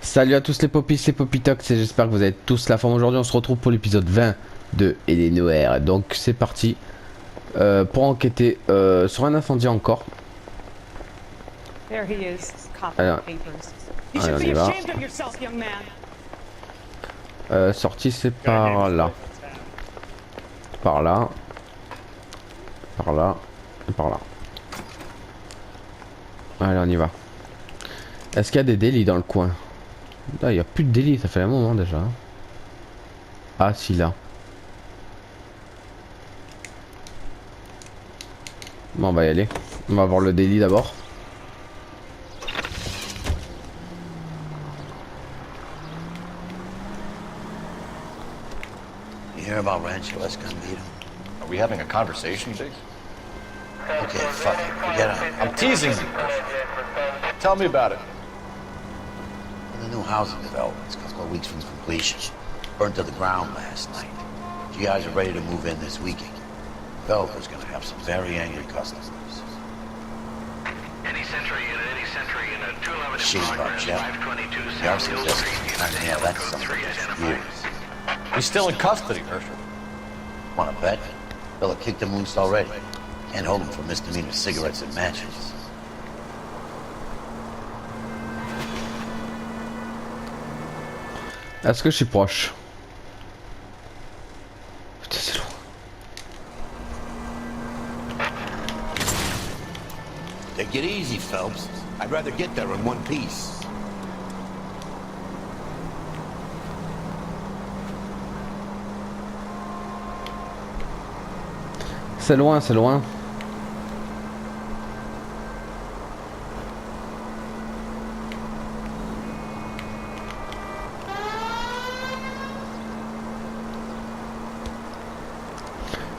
Salut à tous les popis, c'est Popitox et j'espère que vous avez tous la forme. Aujourd'hui on se retrouve pour l'épisode 20 de L.A Noire. Donc c'est parti pour enquêter sur un incendie encore. Alors, on y va. Sortie c'est par là. Par là. Par là. Et par là. Allez on y va. Est-ce qu'il y a des délits dans le coin? Là il n'y a plus de délits, ça fait un moment déjà. Ah si là. Bon on va y aller. On va voir le délit d'abord. You hear about Rancho Escondido? Are we having a conversation, Biggs? Okay, fuck it. Forget it. I'm teasing you. Tell me about it. The new housing development's a couple of weeks from completion. Burned to the ground last night. GIs are ready to move in this weekend. Developer's gonna have some very angry customers. Any century unit 211 Shit about Jeff. 522 The South arson Hill just Street, trying to nail that son of a bitch for years. He's still in custody, Herschel. Wanna bet? Fella kicked him loose already. Can't hold him for misdemeanor cigarettes and matches. Est-ce que je suis proche? Putain c'est loin. Take it easy, Phelps. I'd rather get there in one piece. C'est loin, c'est loin.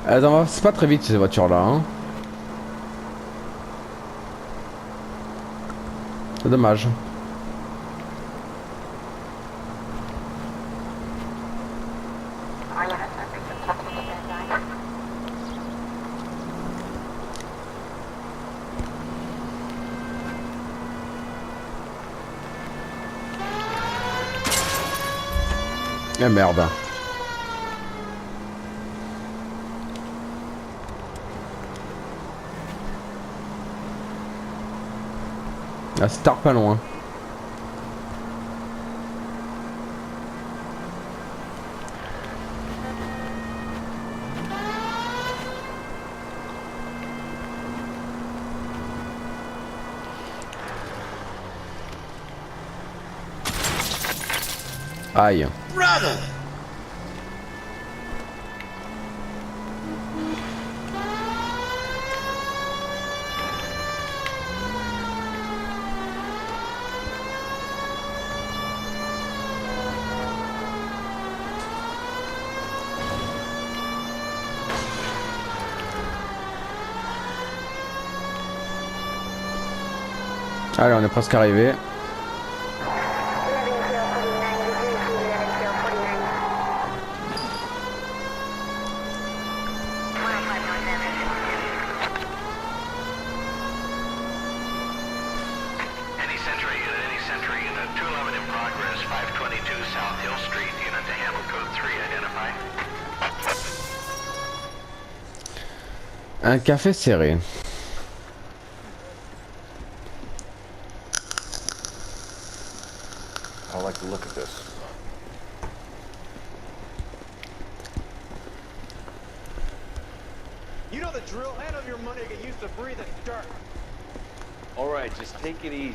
Elles avancent pas très vite ces voitures là hein. C'est dommage. Eh merde. La star pas loin. Aïe. Allez, on est presque arrivé. Any century unit 211 in progress 522 South Hill Street, unit to handle code 3, identify. Un café serré. I don't like the look of this. You know the drill. Hand over your money to get used to breathing dirt. All right, just take it easy.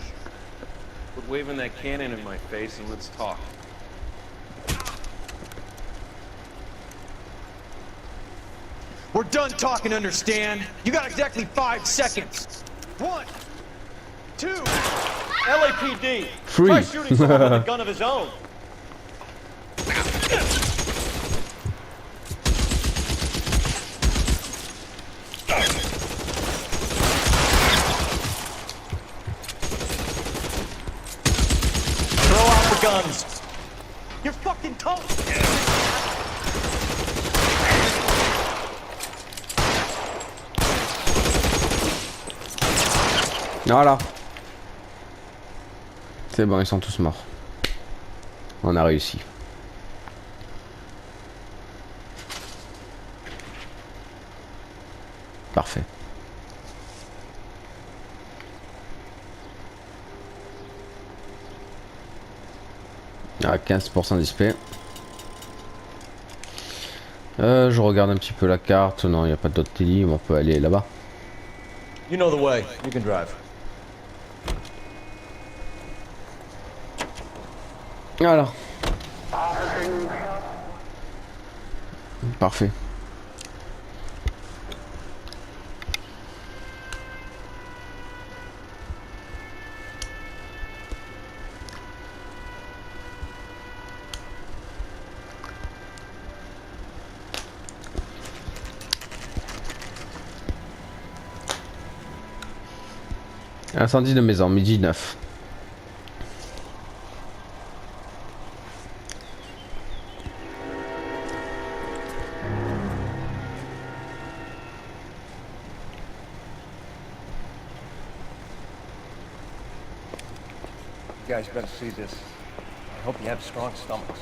Quit waving that cannon in my face and let's talk. We're done talking, understand? You got exactly 5 seconds. 1, 2. LAPD! Free. Try shooting someone with a gun of his own. Throw out the guns. You're fucking toast. Voilà. C'est bon, ils sont tous morts. On a réussi. Parfait. Ah, 15% d'XP. Je regarde un petit peu la carte. Non, il n'y a pas d'autre télé. On peut aller là-bas. You know the way. You can drive. Voilà. Parfait. Incendie de maison, midi 9. You guys better see this. I hope you have strong stomachs.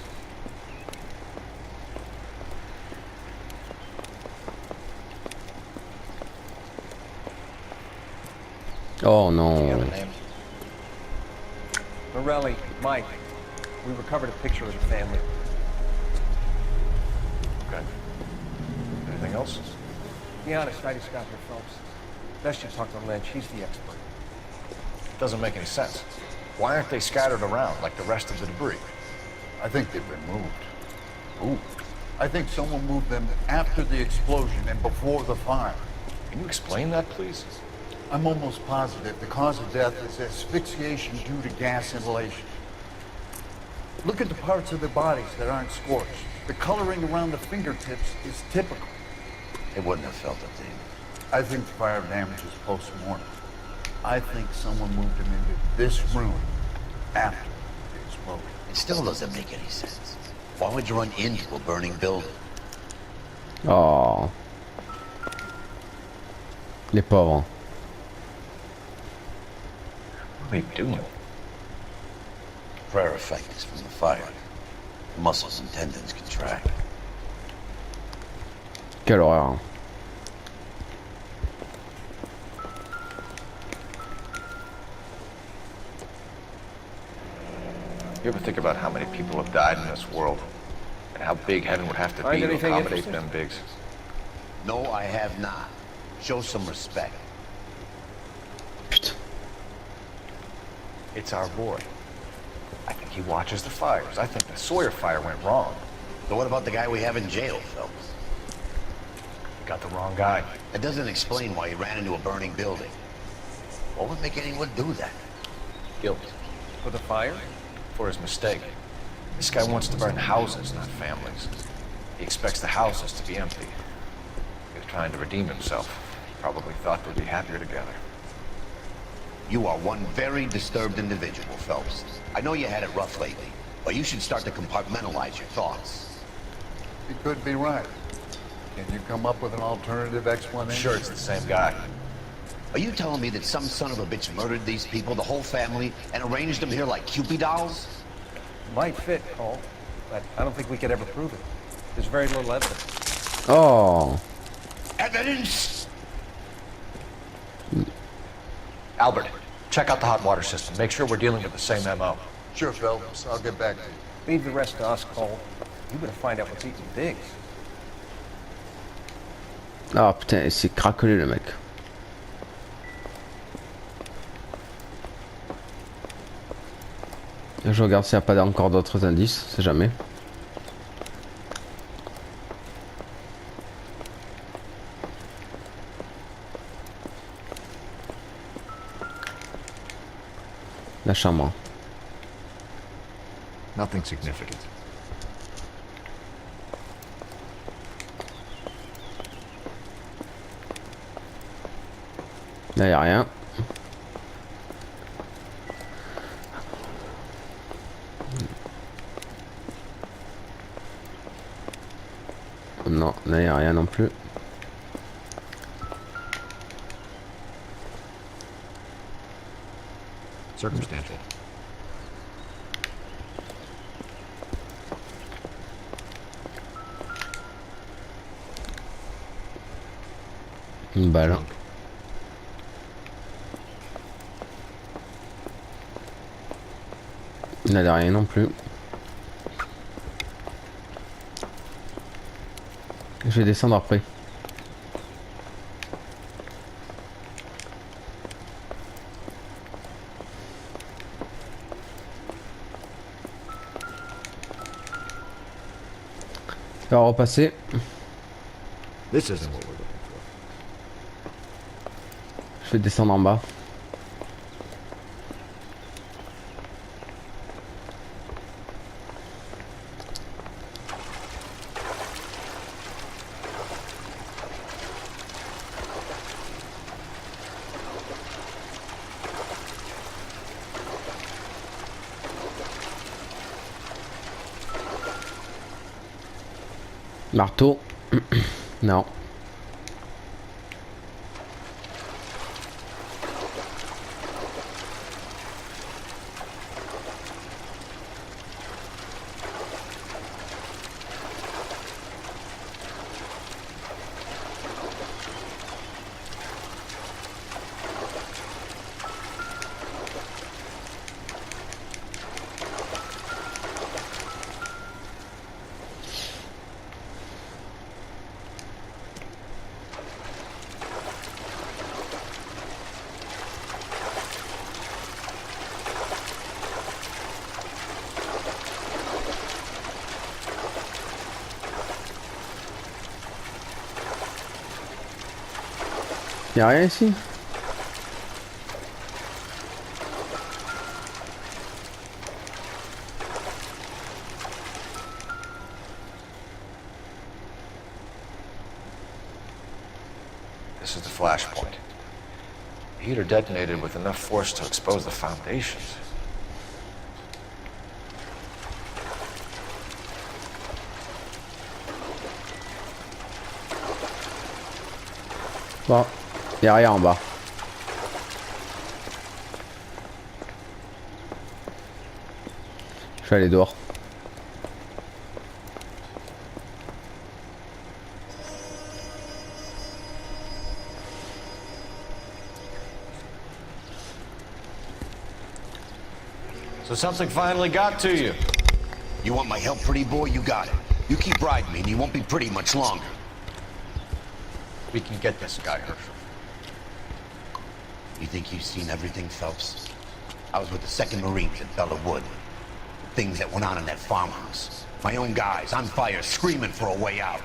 Oh You have non. a name? Morelli, Mike, we recovered a picture of the family. Okay. Anything else? To be honest, I just got here, folks. Best you talk to Lynch, he's the expert. Doesn't make any sense. Why aren't they scattered around like the rest of the debris? I think they've been moved. Ooh. I think someone moved them after the explosion and before the fire. Can you explain that, please? I'm almost positive the cause of death is asphyxiation due to gas inhalation. Look at the parts of their bodies that aren't scorched. The coloring around the fingertips is typical. They wouldn't have felt a thing. I think the fire damage is post-mortem. I think someone moved them into this room after the explosion. It still doesn't make any sense. Why would you run into a burning building? Oh. Les pauvres. What are they doing? Prayer effects from the fire. The muscles and tendons contract. Quelle horreur. You ever think about how many people have died in this world? And how big heaven would have to Find be to anything accommodate interesting? them bigs? No, I have not. Show some respect. Putain. It's our boy. I think he watches the fires. I think the Sawyer fire went wrong. So what about the guy we have in jail, Phelps? We got the wrong guy. That doesn't explain why he ran into a burning building. What would make anyone do that? Guilt. For the fire? For his mistake. This guy wants to burn houses, not families. He expects the houses to be empty. He was trying to redeem himself. Probably thought they'd be happier together. You are one very disturbed individual, Phelps. I know you had it rough lately, but you should start to compartmentalize your thoughts. You could be right. Can you come up with an alternative explanation? Sure, it's the same guy. Are you telling me that some son of a bitch murdered these people, the whole family, and arranged them here like Cupid dolls? Might fit, Cole, but I don't think we could ever prove it. There's very little evidence. Oh. Evidence? Albert, check out the hot water system. Make sure we're dealing with the same MO. Sure, Phelps. I'll get back to you. Leave the rest to us, Cole. You better find out what's eating Diggs. Ah putain, c'est craquelé le mec. Je regarde s'il n'y a pas encore d'autres indices, c'est jamais. La chambre. Nothing significant. Là, y a rien. Non, là, y a rien non plus. Circumstantial. Une balle. Il n'a rien non plus. Je vais descendre après. Ça va repasser. This isn't what we're looking for. Je vais descendre en bas. Marteau. Non. Y'a rien ici? This is the flash point. The heater detonated with enough force to expose the foundations. Bon, y'a rien en bas. Je vais aller dehors. So something finally got to you. You want my help, pretty boy? You got it. You keep riding me and you won't be pretty much longer. We can get this guy, Herschel. You think you've seen everything, Phelps? I was with the 2nd Marines at Bella Wood. The things that went on in that farmhouse. My own guys on fire, screaming for a way out.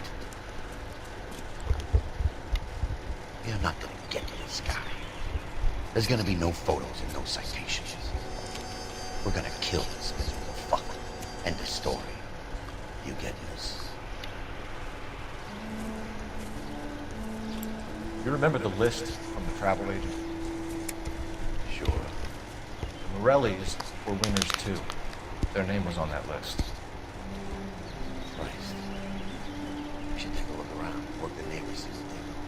You're not gonna get this guy. There's gonna be no photos and no citations. We're gonna kill this miserable fuck. End of story. You get this? You remember the list from the travel agent? Sure. The Morellis were winners too. Their name was on that list. Christ. We should take a look around. Work the neighbors see what they know.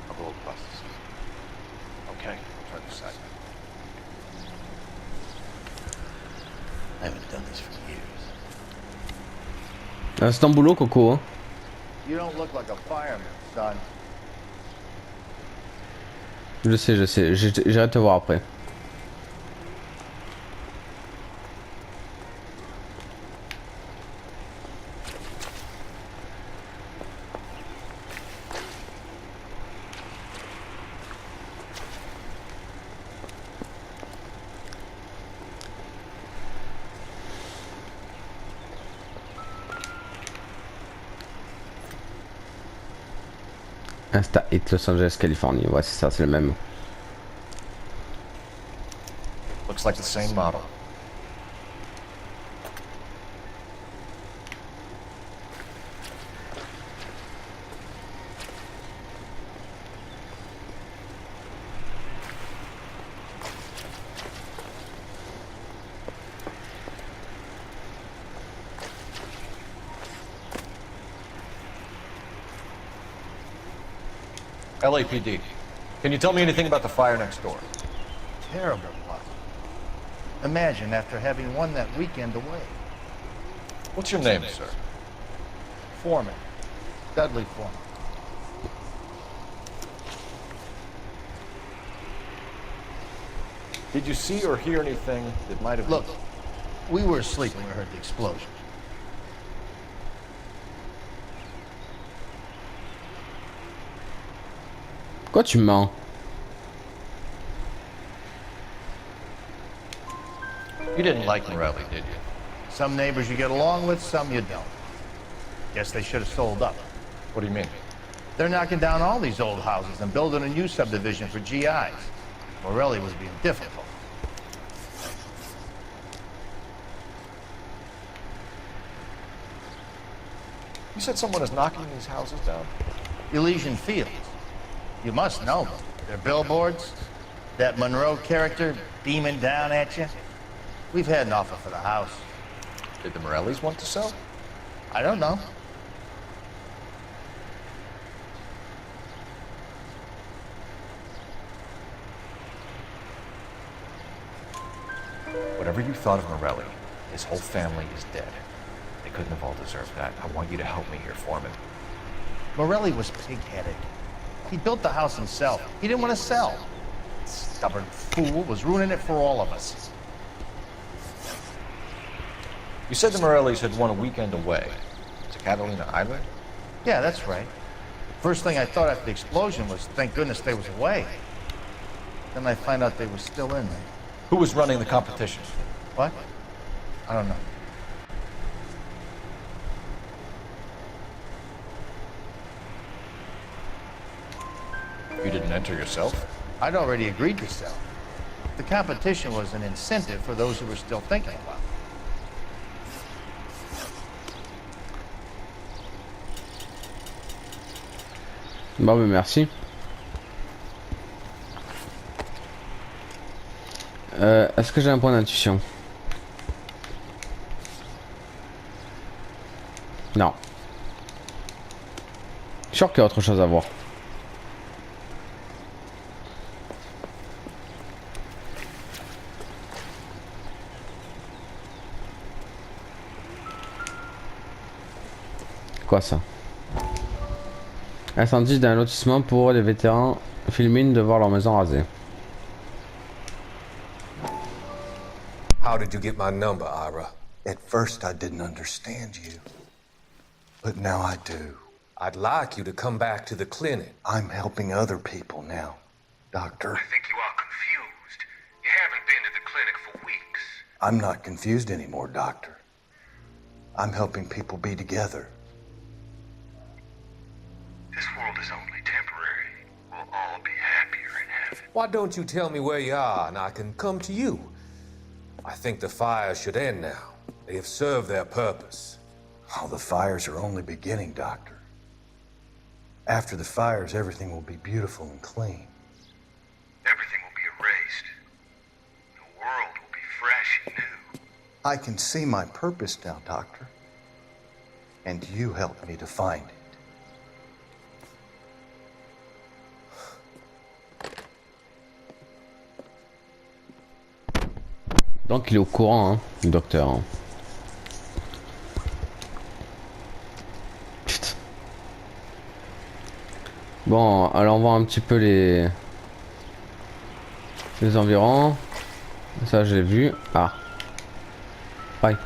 I'll go across the street. Okay, I'll turn this side. I haven't done this for years. C'est un boulot, Coco. Hein. You don't look like a fireman, son. Je sais. J'irai te voir après. Insta Hit Los Angeles, Californie. Ouais, c'est ça, c'est le même. Looks like the same model. LAPD. Can you tell me anything about the fire next door? Terrible luck. Imagine after having won that weekend away. What's your name, sir? Foreman. Dudley Foreman. Did you see or hear anything that might have... Look, we were asleep when we heard the explosion. Pourquoi tu mens? You didn't like Morelli, did you? Some neighbors you get along with, some you don't. Guess they should have sold up. What do you mean? They're knocking down all these old houses and building a new subdivision for GIs. Morelli was being difficult. You said someone is knocking these houses down? Elysian Fields. You must know them. Their billboards, that Monroe character beaming down at you. We've had an offer for the house. Did the Morellis want to sell? I don't know. Whatever you thought of Morelli, his whole family is dead. They couldn't have all deserved that. I want you to help me here, Foreman. Morelli was pig-headed. He built the house himself. He didn't want to sell. Stubborn fool was ruining it for all of us. You said the Morellis had won a weekend away to Catalina Island? Yeah, that's right. First thing I thought after the explosion was, thank goodness they was away. Then I find out they were still in there. Who was running the competition? What? I don't know. You didn't enter yourself? I'd already agreed to sell. The competition was an incentive for those who were still thinking about it. Bon, mais merci. Est-ce que j'ai un point d'intuition? Non. Je suis sûr qu'il y a autre chose à voir. Quoi ça? Incendie d'un lotissement pour les vétérans filmines de voir leur maison rasée. How did you get my number, Ira? At first I didn't understand you, but now I do. I'd like you to come back to the clinic. I'm helping other people now, Doctor. I think you are confused. You haven't been to the clinic for weeks. I'm not confused anymore, Doctor. I'm helping people be together. This world is only temporary. We'll all be happier in heaven. Why don't you tell me where you are and I can come to you? I think the fires should end now. They have served their purpose. Oh, the fires are only beginning, Doctor. After the fires, everything will be beautiful and clean. Everything will be erased. The world will be fresh and new. I can see my purpose now, Doctor. And you helped me to find it. Donc il est au courant, hein, le docteur. Hein. Putain. Bon, alors on voit un petit peu les environs. Ça j'ai vu. Ah. Bye.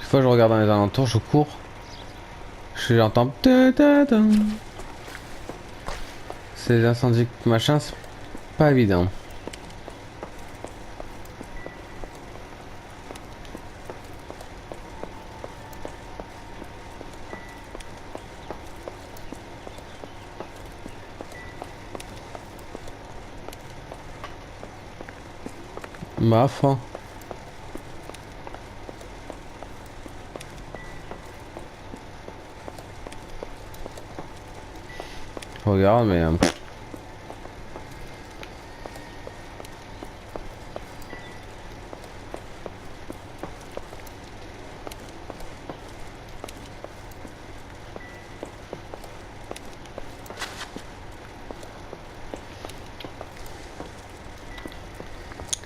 Chaque fois que je regarde dans les alentours, je cours. J'entends. Ces incendies machin, c'est pas évident. Ma foi. Regarde, mais...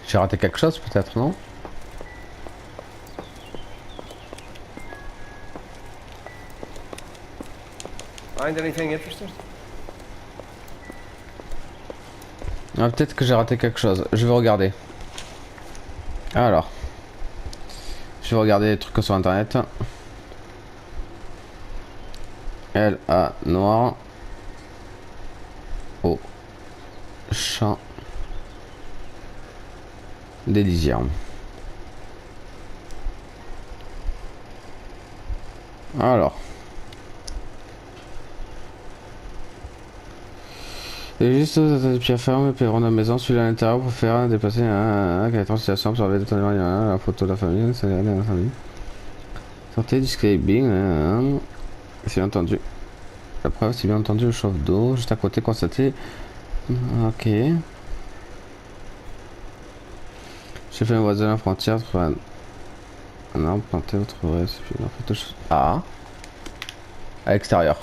J'ai raté quelque chose peut-être, non? Find anything interesting? Ah, peut-être que j'ai raté quelque chose. Je vais regarder. Alors. Je vais regarder des trucs sur internet. L.A Noire. Au champ des lisières. Alors. C'est juste des pieds fermes, puis rendre la maison, celui à l'intérieur pour faire dépasser quelle situation, observer la photo de la famille, c'est la famille. Sortez du scribing, c'est bien entendu. La preuve, c'est bien entendu le chauffe d'eau, juste à côté, constater. Ok. J'ai fait un voisin à la frontière, trouver un arbre planté, vous trouverez. Ah. À l'extérieur.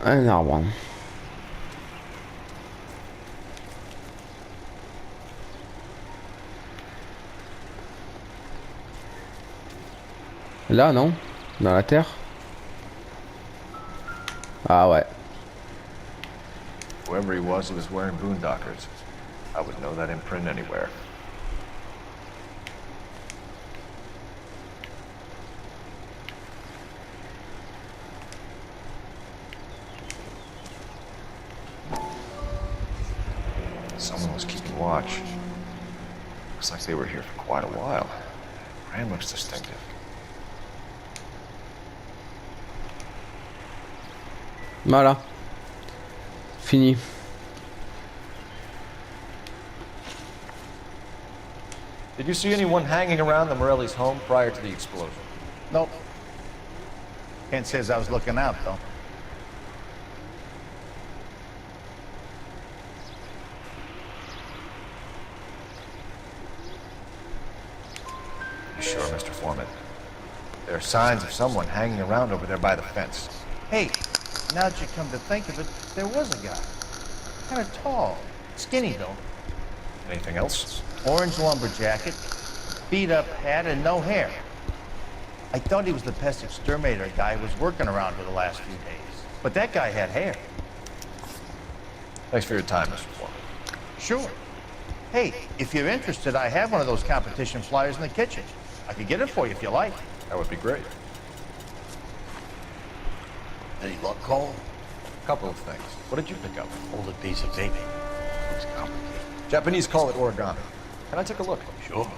Un arbre. Là, non? Dans la terre? Ah ouais. Whoever he was wearing boondockers. I would know that imprint anywhere. Someone was keeping watch. Looks like they were here for quite a while. Brand looks distinctive. Voilà. Fini. Did you see anyone hanging around the Morelli's home prior to the explosion? Nope. Can't say as I was looking out, though. You sure, Mr. Foreman? There are signs of someone hanging around over there by the fence. Hey, now that you come to think of it, there was a guy. Kind of tall. Skinny, though. Anything else? Orange lumber jacket, beat-up hat, and no hair. I thought he was the pest exterminator guy who was working around for the last few days. But that guy had hair. Thanks for your time, Mr. Foreman. Sure. Hey, if you're interested, I have one of those competition flyers in the kitchen. I could get it for you if you like. That would be great. Any luck, Cole? A couple of things. What did you pick up? Hold a piece of baby. Looks complicated. Japanese call it origami. Can I take a look? Sure.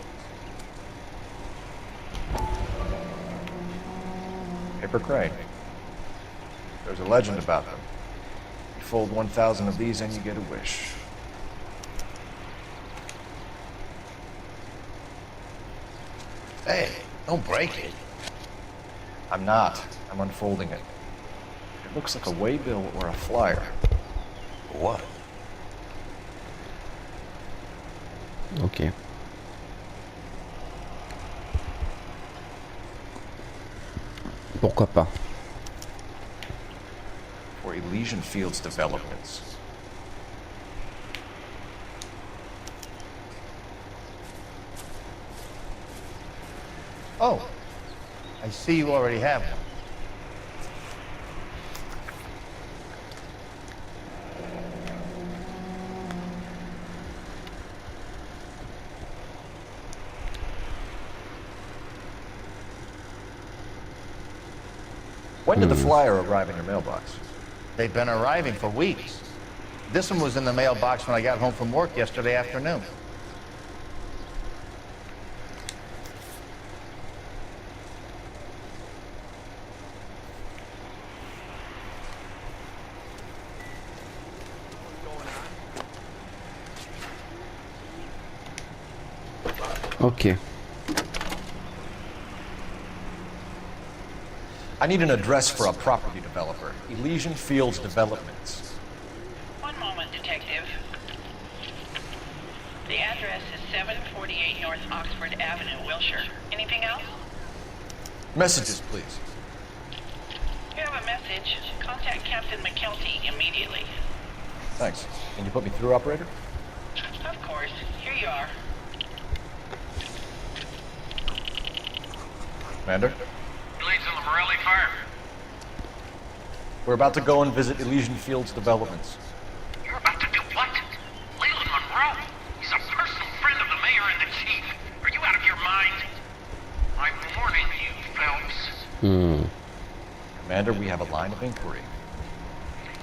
Paper crane. There's a legend about them. You fold 1,000 of these and you get a wish. Hey, don't break it. I'm not. I'm unfolding it. It looks like a waybill or a flyer. What? Ok. Pourquoi pas? For Elysian Fields developments. Oh, I see you already have one. When did the flyer arrive in your mailbox? They've been arriving for weeks. This one was in the mailbox when I got home from work yesterday afternoon. Ok. I need an address for a property developer. Elysian Fields Developments. One moment, detective. The address is 748 North Oxford Avenue, Wilshire. Anything else? Messages, please. You have a message. Contact Captain McKelty immediately. Thanks. Can you put me through, operator? Of course. Here you are. Commander? Leads in the Morelli fire. We're about to go and visit Elysian Fields Developments. You're about to do what? Leland Monroe? He's a personal friend of the mayor and the chief. Are you out of your mind? I'm warning you, Phelps. Commander, we have a line of inquiry.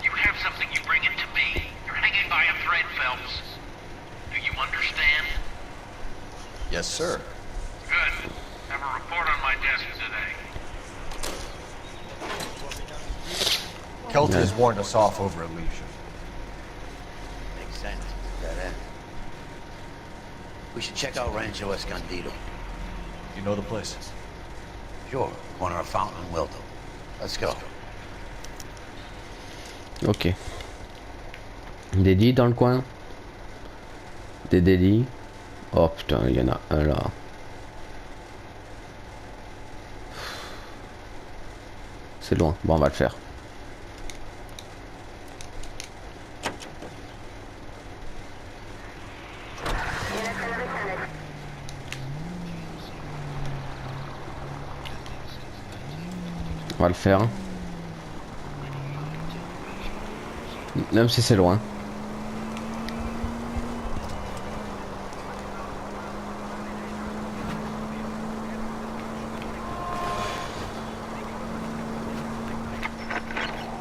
You have something, you bring it to me. You're hanging by a thread, Phelps. Do you understand? Yes, sir. Good. Have a report on my desk today. Kelty has warned us off over Elysian. Makes sense. That end. We should check out Rancho Escondido. You know the place? Sure. Corner of Fountain and Wilton. Let's go. Ok. Des lits dans le coin. Des lits. Oh putain, il y en a un là. C'est loin. Bon, on va le faire. On va le faire. Même si c'est loin.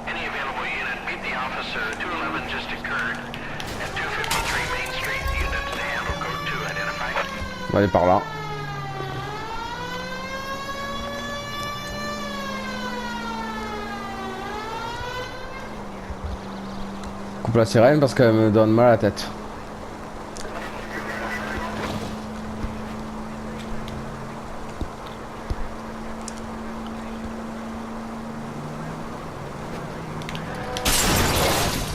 Any available unit, meet the officer. 211 just occurred. At 253 Main Street, units to handle code 2 identified. On va aller par là. Coupe la sirène parce qu'elle me donne mal à la tête.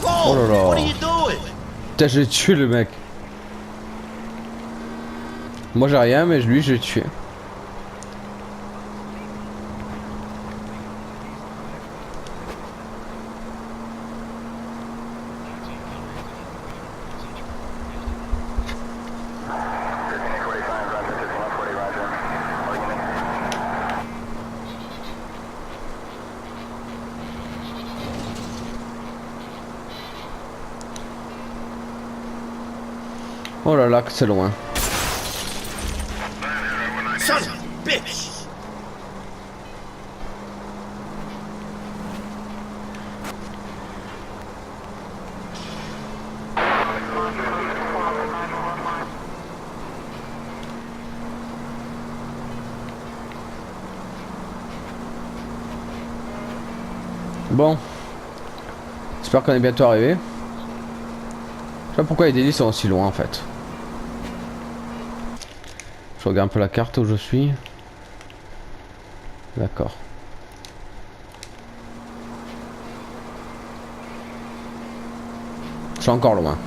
Oh là là. Putain, j'ai tué le mec. Moi j'ai rien, mais lui je l'ai tué. Oh là là, que c'est loin. Son of a bitch! Bon. J'espère qu'on est bientôt arrivé. Je sais pas pourquoi les délits sont aussi loin en fait. Je regarde un peu la carte où je suis. D'accord. Je suis encore loin.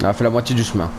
On a fait la moitié du chemin.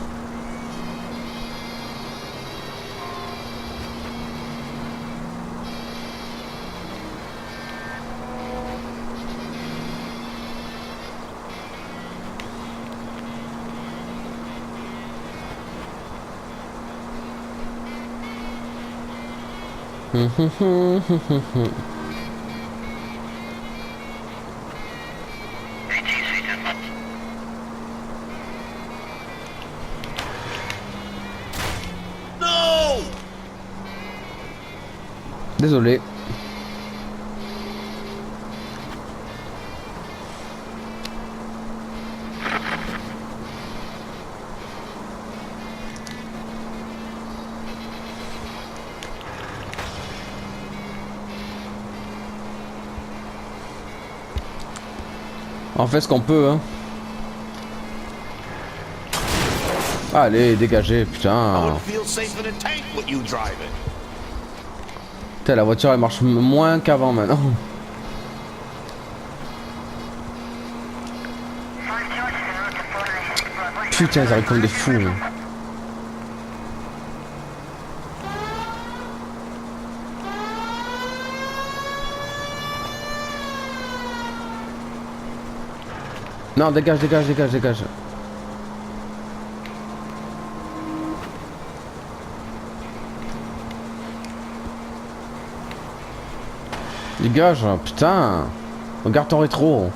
No! Désolé. On fait ce qu'on peut, hein. Allez, dégagez, putain. Putain, la voiture elle marche moins qu'avant maintenant. Putain, ils arrivent comme des fous. Non, dégage, dégage, dégage, dégage. Dégage, putain. Regarde ton rétro.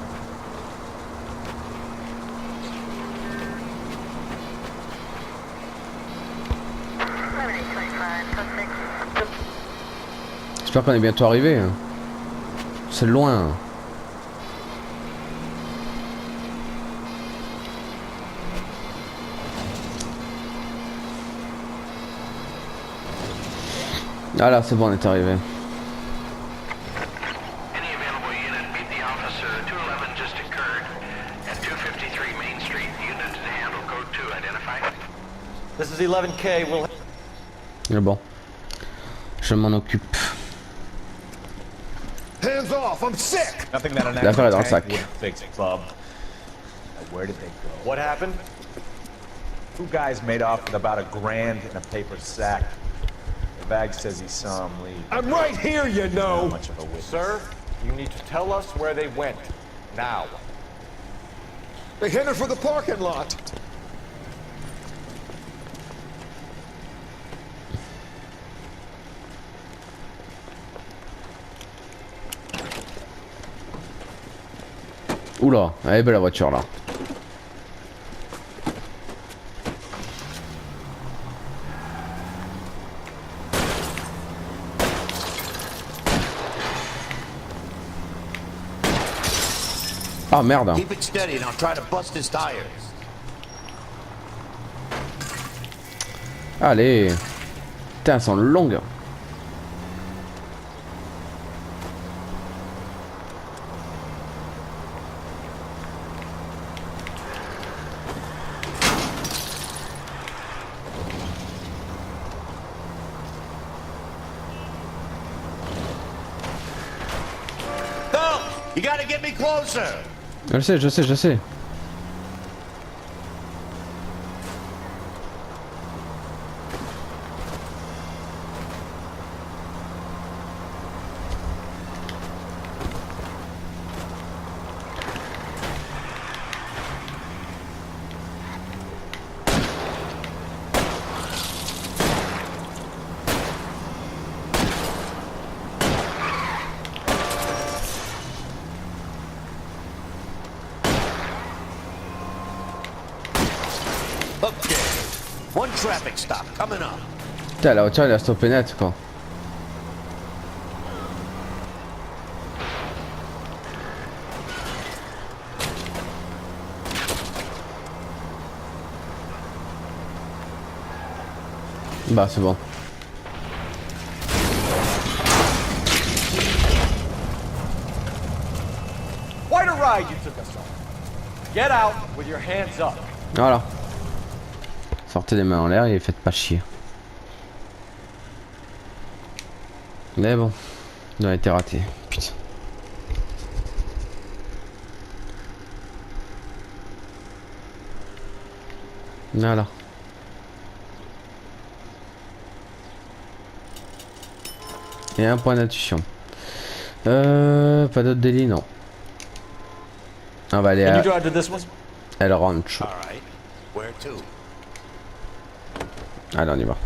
J'espère qu'on est bientôt arrivé. C'est loin. Ah là, c'est bon, on est arrivé. This is 11K. We'll. Mais bon, je m'en occupe. Hands off, I'm sick! Nothing that an L'affaire est dans le sac. would fix, bub. Now, where did they go? What happened? Two guys made off with about $1,000 in a paper sack. The bag says he saw him leave. I'm right here, you know! Not much of a witness. Sir, you need to tell us where they went. Now. They headed for the parking lot. Oula, elle est belle la voiture là. Ah merde. Keep it steady and I'll try to bust his tires. Allez. Putain, elles sont longues. You gotta get me closer. Je sais, je sais, je sais. Okay. One traffic stop coming up. Putain, la voiture elle a stoppé net quoi. Bah c'est bon. Quite a ride you took us on. Get out with your hands up. Voilà. Sortez les mains en l'air et faites pas chier. Mais bon, on a été raté. Putain. Voilà. Et un point d'intuition. Pas d'autre délit, non. On va aller à El Rancho. Allez, on y va.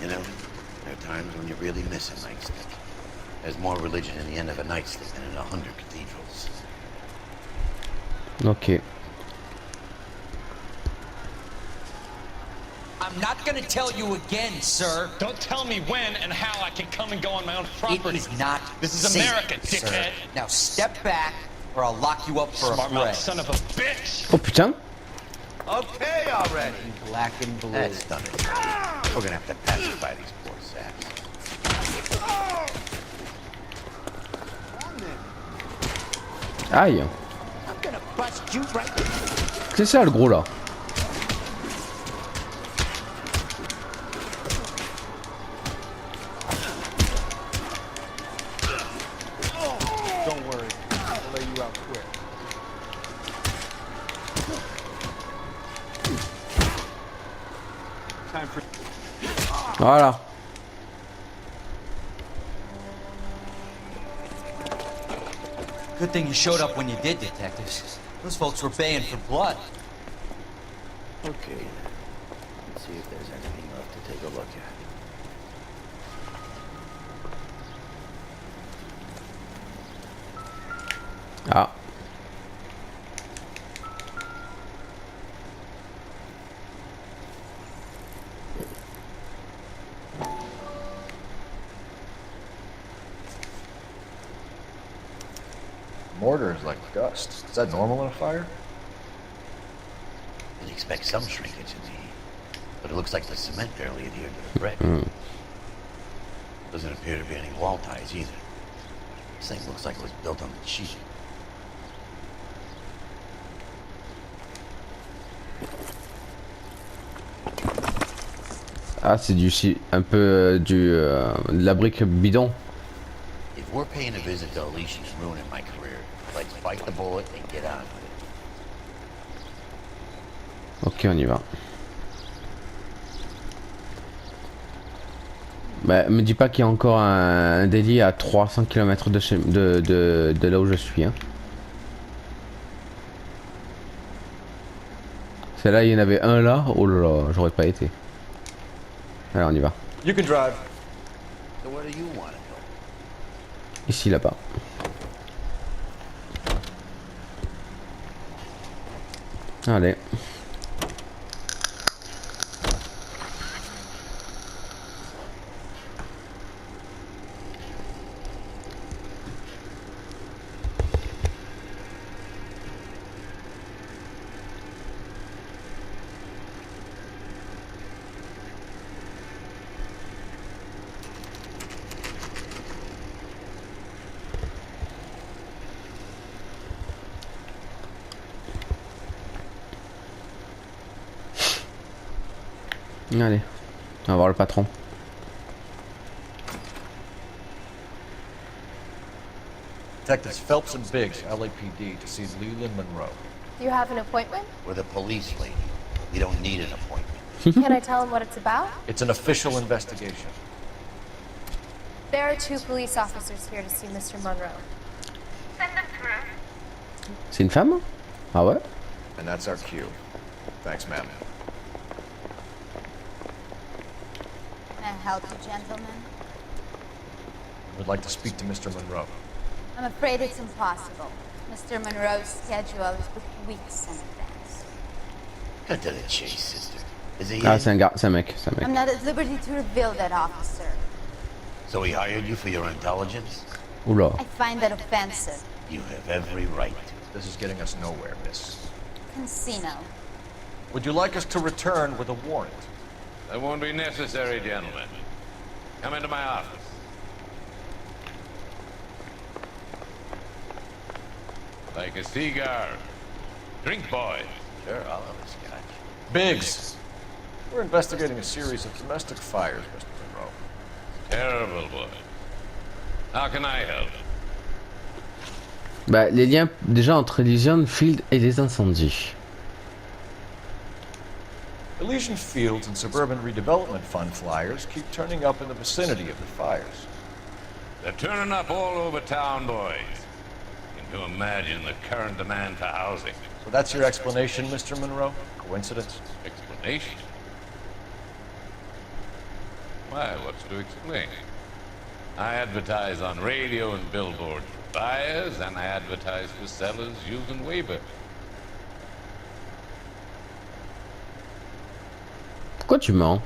You know, there are times when you really miss a nightstick. There's more religion in the end of a nightstick than in 100 cathedrals. Ok. I'm not gonna tell you again, sir. Don't tell me when and how I can come and go on my own property. It is not This is safe, America, sir. dickhead. Now step back, or I'll lock you up for Smart a mouth threat. son of a bitch. Oh putain. Okay, already. Black and blue. That's done it. We're gonna have to pacify these poor saps. Aïe. I'm gonna bust you right. C'est ça le gros là. Don't worry. I'll lay you out quick. Time for... Voilà. Good thing you showed up when you did, detectives. Those folks were baying for blood. Okay. Let's see if there's anything left to take a look at. Ah. Mortar is like dust. Is that normal in a fire? You'd expect some shrinkage in the heat, but it looks like the cement barely adhered to the brick. Doesn't appear to be any wall ties either. This thing looks like it was built on the cheap. Ah, c'est un peu de la brique bidon. If we're paying a visit to Alicia's ruining my career, let's bite the bullet and get on with it. Ok, on y va. Bah, me dis pas qu'il y a encore un délit à 300 km de là où je suis. Hein. C'est là, il y en avait un là. Oh là là, j'aurais pas été. Allez, on y va. You can drive. So where do you want to go? Ici, là-bas. Allez. Allez, on va voir le patron. Detectives Phelps and Biggs, LAPD, to see Leland Monroe. You have an appointment? We're the police, lady. We don't need an appointment. Can I tell him what it's about? It's an official investigation. There are 2 police officers here to see Mr. Monroe. Send them through. C'est une femme? Ah ouais? And that's our cue. Thanks, ma'am. Can I help you, gentlemen? We'd like to speak to Mr. Monroe. I'm afraid it's impossible. Mr. Monroe's schedule is booked weeks in advance. Cut to the chase, sister. Is he Ah, in? c'est un gars, c'est un mec, c'est un mec. I'm not at liberty to reveal that, officer. So he hired you for your intelligence? Oula. I find that offensive. You have every right to. This is getting us nowhere, miss. Casino. Would you like us to return with a warrant? That won't be necessary, gentlemen. Come into my office. Like a cigar. Drink, boys. Sure, I'll have a scotch. Biggs, we're investigating a series of domestic fires, Mr. Monroe. Terrible, boy. How can I help? Bah, les liens déjà entre Elysian Field et les incendies. Elysian Fields and Suburban Redevelopment Fund flyers keep turning up in the vicinity of the fires. They're turning up all over town, boys. You can imagine the current demand for housing. So that's your explanation, Mr. Monroe? Coincidence? Explanation? Why, what's to explain? I advertise on radio and billboards for buyers, and I advertise for sellers using Weber. Pourquoi tu mens?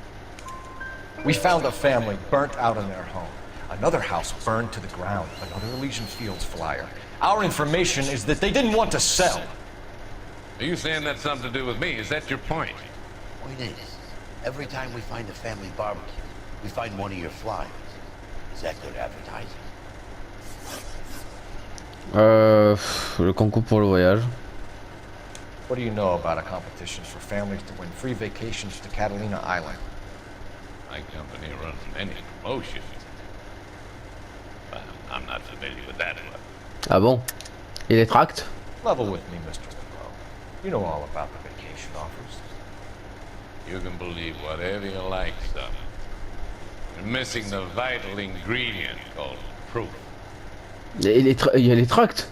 We found a family burnt out in their home. Another house burned to the ground. Another Elysian Fields flyer. Our information is that they didn't want to sell. Are you saying that's something to do with me? Is that your point? Point is, every time we find a family barbecue, we find one of your flyers. Is that good advertising? Le concours pour le voyage. What do you know about a competition for families to win free vacations to Catalina Island? My company runs many promotions. But I'm not familiar with that one. Ah bon? Et les tracts? Level with me, Mr. Monroe. You know all about the vacation offers. You can believe whatever you like, son. You're missing the vital ingredient called proof. Il y a les tracts.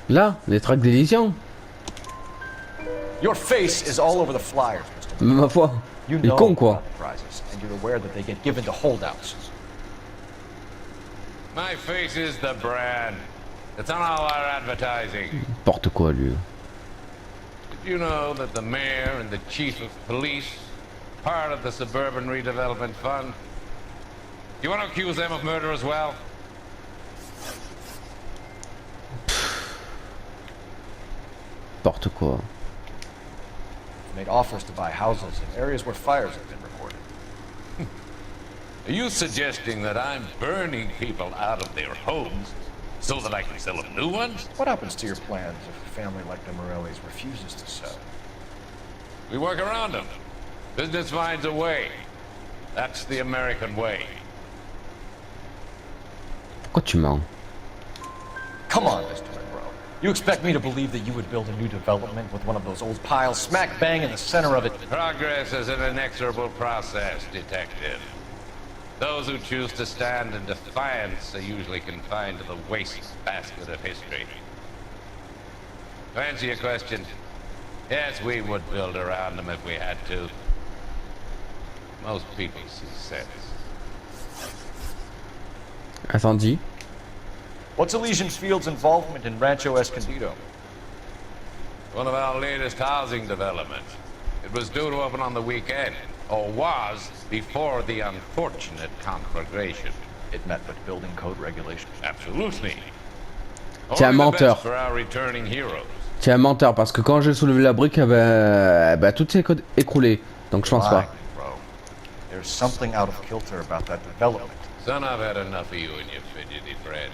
Là, les tracts d'Elysian. Your face is all over the flyers, Mr. Ma foi. You Il est know con quoi. about the prizes, and you're aware that they get given to holdouts. My face is the brand. It's on all our advertising. N'importe quoi lui. Did you know that the mayor and the chief of police are part of the Suburban Redevelopment Fund? You want to accuse them of murder as well? N'importe quoi. Made offers to buy houses in areas where fires have been reported. Are you suggesting that I'm burning people out of their homes so that I can sell them new ones? What happens to your plans if a family like the Morellis refuses to sell? We work around them. Business finds a way. That's the American way. Pourquoi tu mens? Come on, Mr. Monroe. You expect me to believe that you would build a new development with one of those old piles smack bang in the center of it? Progress is an inexorable process, detective. Those who choose to stand in defiance are usually confined to the waste basket of history. To answer your question, yes, we would build around them if we had to. Most people see sense. Attendez. What's Elysian Fields' involvement in Rancho Escondido? One of our latest housing developments. It was due to open on the weekend, or was before the unfortunate conflagration. It met with building code regulations. Absolutely. T'es un menteur. For our returning heroes. T'es un menteur parce que quand j'ai soulevé la brique, tout s'est écroulé. Donc je pense pas. Bro. There's something out of kilter about that development. Son, I've had enough of you and your fidgety friend.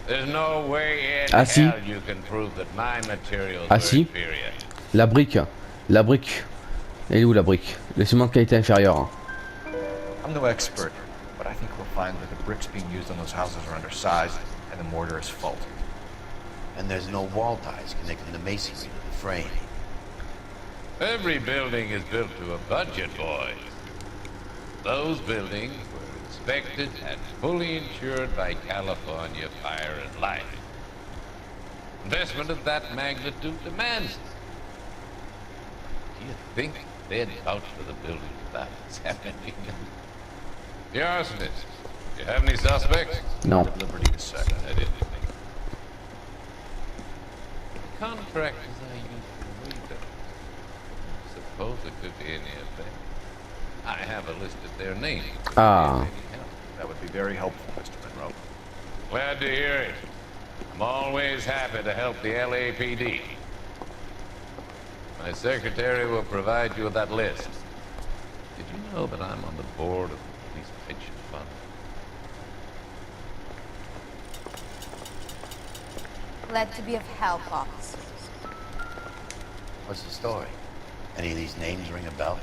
There's no way in si. hell you can prove that my materials Ah were si. inferior. La brique. La brique. Elle est où la brique? Le ciment de qualité inférieure. I'm no expert, but I think we'll find that the bricks being used on those houses are undersized and the mortar is faulty. And there's no wall ties connecting the masonry to the frame. Every building is built to a budget, boys. Those buildings were inspected and fully insured by California Fire and Life. Investment of that magnitude demands it. Do you think they'd vouch for the building without examining them? The arsonist. Do you have any suspects? No. At liberty to say. I didn't think. The contractors I used to read them. Suppose it could be any of them. I have a list of their names. Ah. That would be very helpful, Mr. Monroe. Glad to hear it. I'm always happy to help the LAPD. My secretary will provide you with that list. Did you know that I'm on the board of the police pension fund? Glad to be of help, officers. What's the story? Any of these names ring a bell?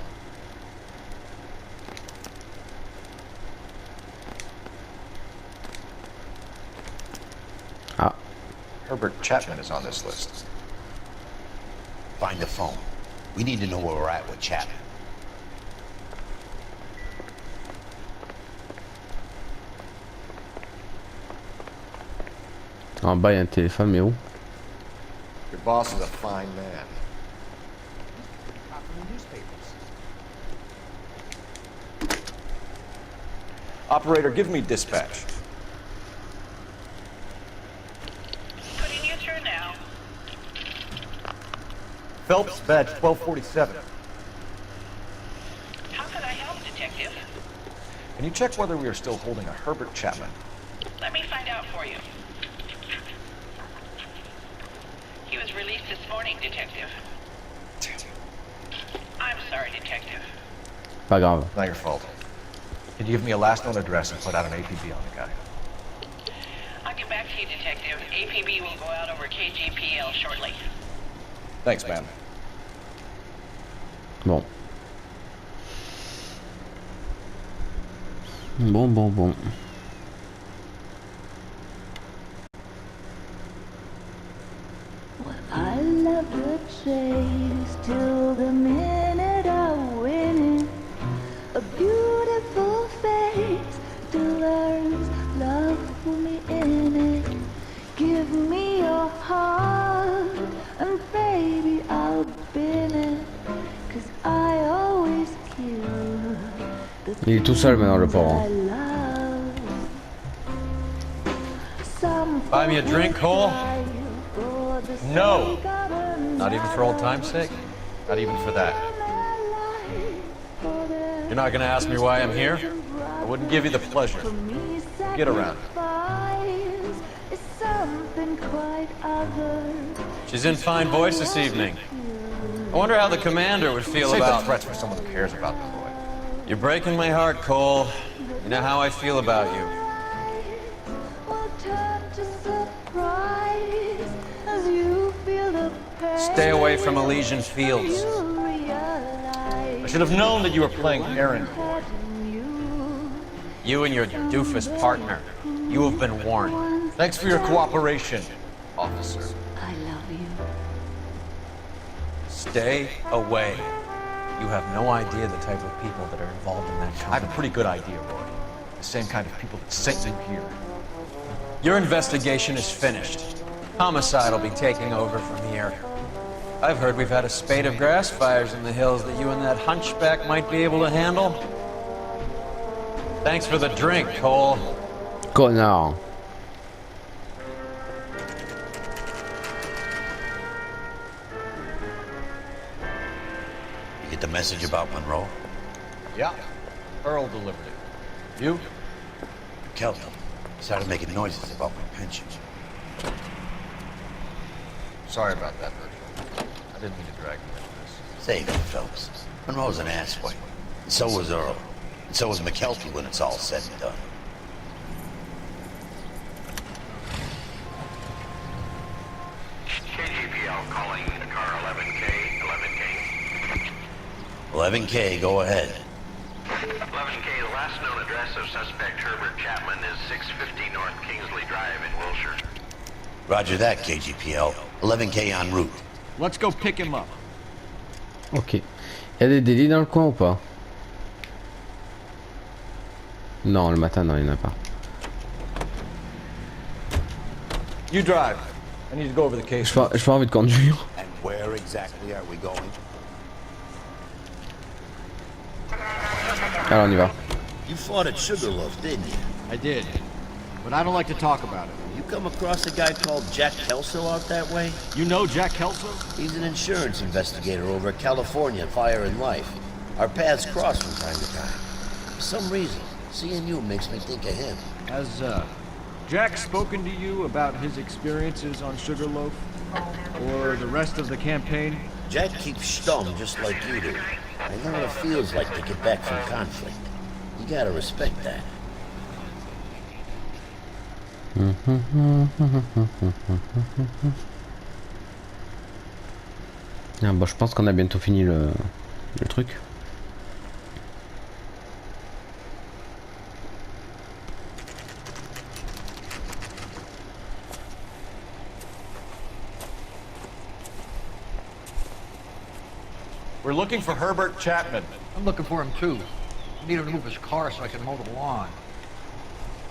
Ah. Herbert Chapman is on this list. Find the phone. We need to know where we're at with Chapman. En bas, il y a un téléphone, mais où? Your boss is a fine man. Operator, give me dispatch. Putting you through now. Phelps, badge 1247. Detective. Can you check whether we are still holding a Herbert Chapman? Let me find out for you. He was released this morning, Detective. I'm sorry, Detective. Pas grave. Not your fault. Can you give me a last known address and put out an APB on the guy? I'll get back to you, Detective. APB will go out over KGPL shortly. Thanks, man. Bon. Bon. I love the chase till the minute I win it. A beautiful face delivers love for me in it. Give me your heart and baby I'll bin it. Cause I always kill the Il est tout seul maintenant le pauvre. I love. Some Buy me a drink, Cole? for the No. sake of a Not even for old time's sake? Not even for that. You're not gonna ask me why I'm here? I wouldn't give you the pleasure. Get around. Is something quite other. She's in fine voice this evening. I wonder how the commander would feel Save about... the threats for someone who cares about the boy. You're breaking my heart, Cole. You know how I feel about you. Will turn to surprise as you feel the pain. Stay away from Elysian Fields. You realize I should have known that you were playing errand boy. You and your doofus partner. You have been warned. Thanks for your cooperation, officer. I love you. Stay away. You have no idea the type of people that are involved in that I have company. a pretty good idea, Roy. The same kind of people that sent you here. Your investigation is finished. Homicide will be taking over from here. I've heard we've had a spate of grass fires in the hills that you and that hunchback might be able to handle. Thanks for the drink, Cole. Connard. You get the message about Monroe? Yeah. Earl delivered it. You? Kelly started making noises about my pension. Sorry about that, Virgil. I didn't mean to drag you into this. Save it, Phelps. Monroe's an asswipe. And so was Earl. And so was McKelty when it's all said and done. KGPL calling car 11K, 11K. 11K, go ahead. 11K, the last known address of suspect Herbert Chapman is 650 North Kingsley Drive in Wilshire. Roger that, KGPL. 11K en route. Let's go pick him up. Ok. Il y a des délits dans le coin ou pas? Non, le matin, non, il n'y en a pas. You drive. I need to go over the case. J'ai pas envie de conduire. And where exactly are we going? Alors on y va. You fought at Sugarloaf, didn't you? I did, but I don't like to talk about it. You come across a guy called Jack Kelso out that way? You know Jack Kelso? He's an insurance investigator over at California Fire and Life. Our paths cross from time to time. For some reason, seeing you makes me think of him. Has Jack spoken to you about his experiences on Sugarloaf? Or the rest of the campaign? Jack keeps stum just like you do. I know what it feels like to get back from conflict. You gotta respect that. Ah, bon, je pense qu'on a bientôt fini le truc. We're looking for Herbert Chapman. I'm looking for him too. I need him to move his car so I can mow the lawn.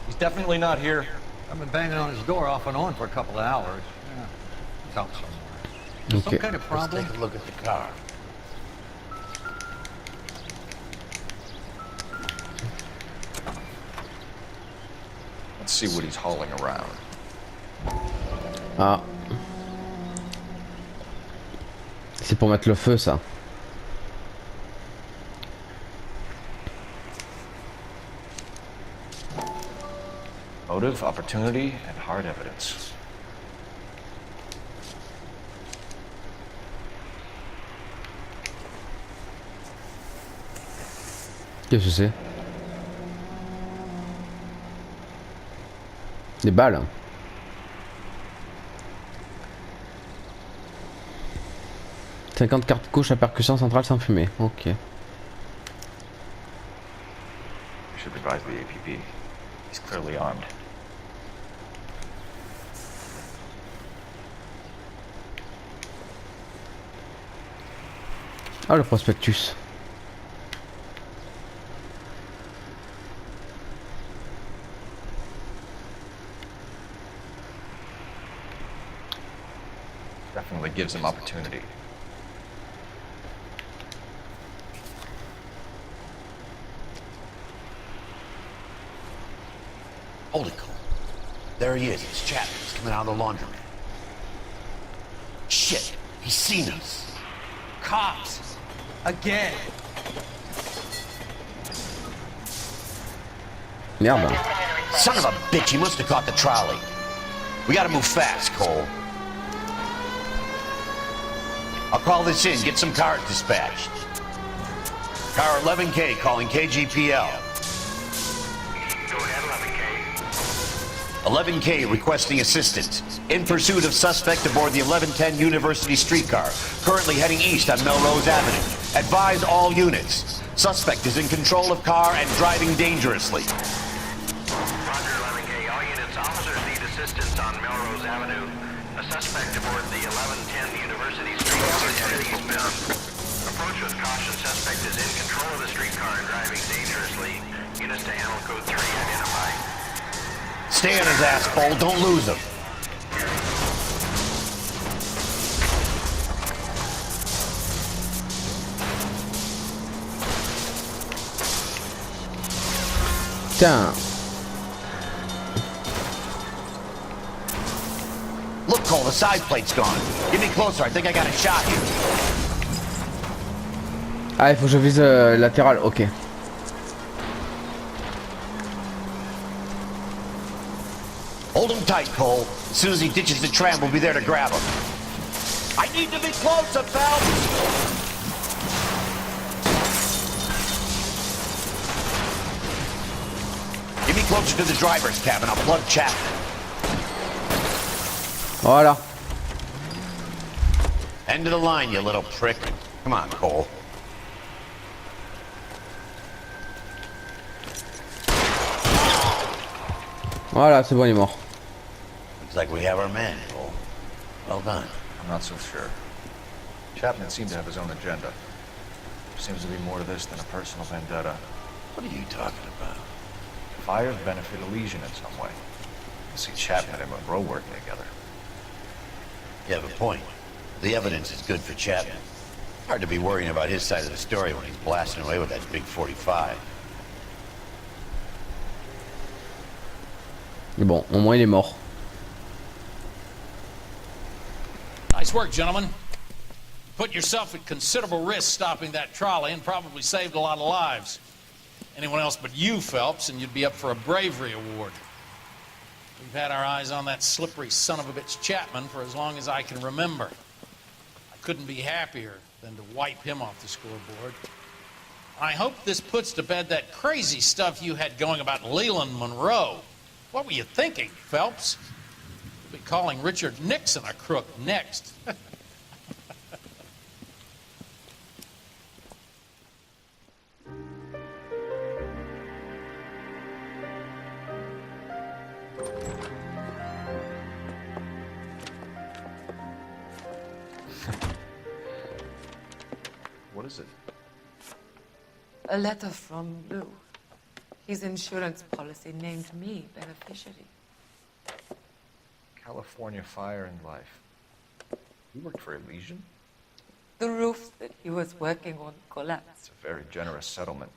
He's definitely not here. I've been banging on his door off and on for a couple of hours. Yeah, he's out somewhere. Is there some kind of problem? Let's take a look at the car. Let's see what he's hauling around. Ah. C'est pour mettre le feu, ça. Motive, opportunity, and hard evidence. Qu'est-ce que c'est? Des balles. 50 cartes gauche à percussion centrale sans fumée. Ok. You should advise the APB. He's clearly armed. Ah, le prospectus. Definitely gives him opportunity. Holy cow. There he is. It's Chapman. He's coming out of the laundromat. Shit. He's seen us. Cops! Again! Merde. Son of a bitch. He must have caught the trolley. We gotta move fast, Cole. I'll call this in. Get some cars dispatched. Car 11K calling KGPL. Go ahead, 11K. 11K requesting assistance. In pursuit of suspect aboard the 1110 University streetcar. Currently heading east on Melrose Avenue. Advise all units. Suspect is in control of car and driving dangerously. Roger, 11K. All units, officers need assistance on Melrose Avenue. A suspect aboard the 1110 University streetcar headed eastbound. Approach with caution. Suspect is in control of the streetcar and driving dangerously. Units to handle code 3 identified. Stay on his ass, Cole. Don't lose him. Putain. Look, Cole, the side plate's gone. Get me closer. I think I got a shot here. Ah, il faut que je vise latéral. Ok. Hold him tight, Cole. As soon as he ditches the tram, we'll be there to grab him. I need to be closer, Phelps! Get me closer to the driver's cabin. I'll plug Chapman. Voilà. End of the line, you little prick. Come on, Cole. Voilà, c'est bon, il est mort. Looks like we have our man, Cole. Well done. I'm not so sure. Chapman seemed to have his own agenda. There seems to be more to this than a personal vendetta. What are you talking about? Fires benefit Elysian in some way. I see Chapman and Monroe working together. You have a point. The evidence is good for Chapman. Hard to be worrying about his side of the story when he's blasting away with that big 45. Mais bon, au moins il est mort. Nice work, gentlemen. Put yourself at considerable risk stopping that trolley and probably saved a lot of lives. Anyone else but you, Phelps, and you'd be up for a bravery award. We've had our eyes on that slippery son of a bitch Chapman for as long as I can remember. I couldn't be happier than to wipe him off the scoreboard. I hope this puts to bed that crazy stuff you had going about Leland Monroe. What were you thinking, Phelps? We'll be calling Richard Nixon a crook next. What is it? A letter from Lou. His insurance policy named me beneficiary. California Fire and Life. You worked for Elysian? The roof that he was working on collapsed. It's a very generous settlement.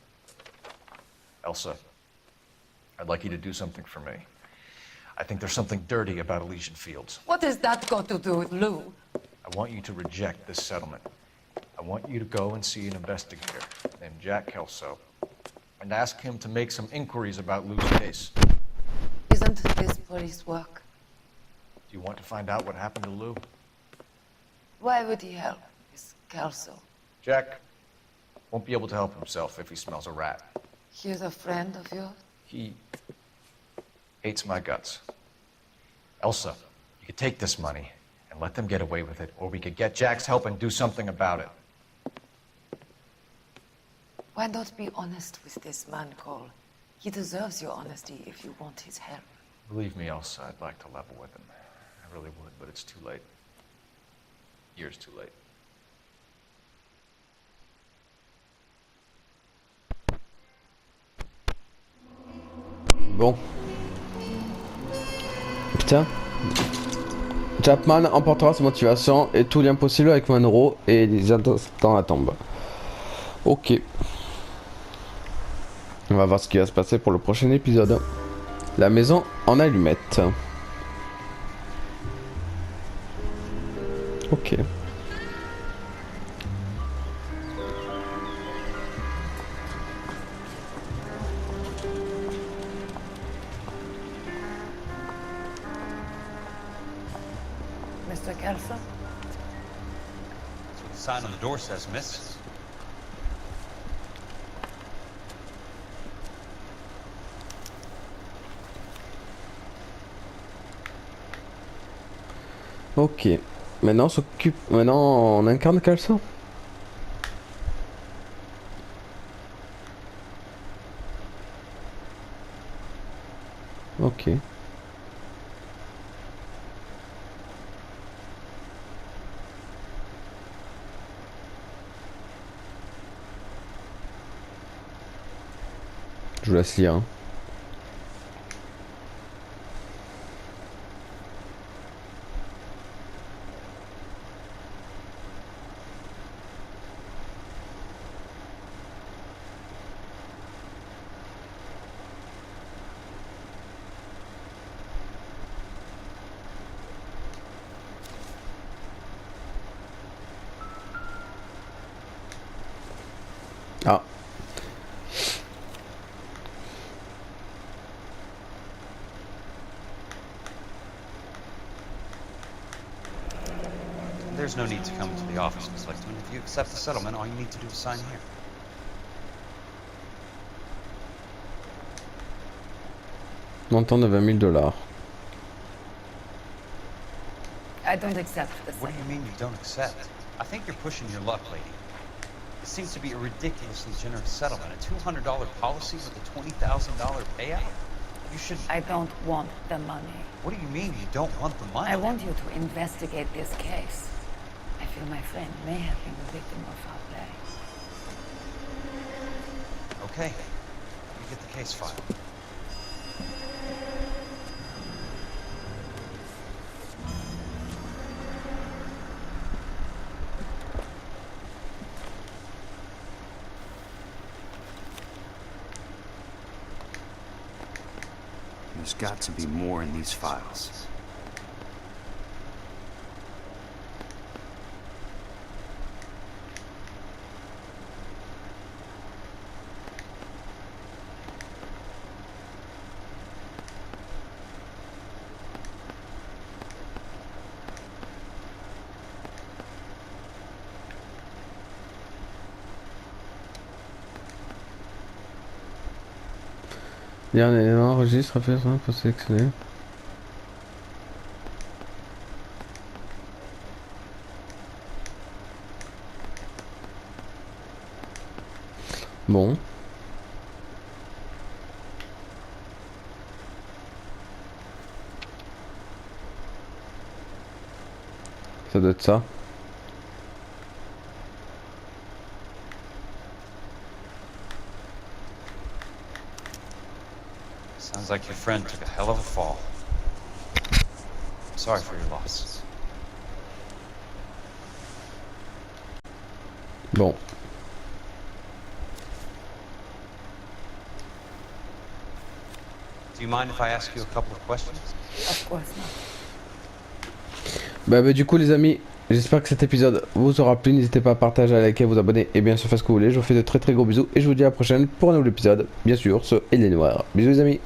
Elsa, I'd like you to do something for me. I think there's something dirty about Elysian Fields. What has that got to do with Lou? I want you to reject this settlement. I want you to go and see an investigator named Jack Kelso and ask him to make some inquiries about Lou's case. Is Isn't this police work? Do you want to find out what happened to Lou? Why would he help? He's Kelso. Jack won't be able to help himself if he smells a rat. He's a friend of yours? He hates my guts. Elsa, you could take this money and let them get away with it, or we could get Jack's help and do something about it. Why not be honest with this man, Cole? He deserves your honesty if you want his help. Believe me, Elsa, I'd like to level with him. I really would, but it's too late. Years too late. Bon. Putain. Chapman emportera sa motivation et tout lien possible avec Monroe et les dans la tombe. Ok. On va voir ce qui va se passer pour le prochain épisode. La maison en allumette. Ok. Mr. Kelso? That's what the sign on the door says, miss. Ok. Maintenant on s'occupe. Maintenant on incarne Kelso. Ok. Je vous laisse lire. Hein. Ah. There's no need to come to the office, Miss Licton. If you accept the settlement, all you need to do is sign here. Montant de $20,000. I don't accept this. What do you mean you don't accept? I think you're pushing your luck, lady. This seems to be a ridiculously generous settlement. A $200 policy with a $20,000 payout? You should... I don't want the money. What do you mean you don't want the money? I want you to investigate this case. I feel my friend may have been the victim of foul play. Okay. Let me get the case filed. There's got to be more in these files. Il y a un élément enregistre à faire pour sélectionner. Bon. Ça doit être ça. Sounds like your friend took a hell of a fall. I'm sorry for your loss. Bon. Do you mind if I ask you a couple of questions? Of course not. Bah du coup les amis, j'espère que cet épisode vous aura plu. N'hésitez pas à partager, à liker, à vous abonner et bien sûr faites ce que vous voulez. Je vous fais de très gros bisous et je vous dis à la prochaine pour un nouvel épisode. Bien sûr, ce L.A Noire. Bisous les amis.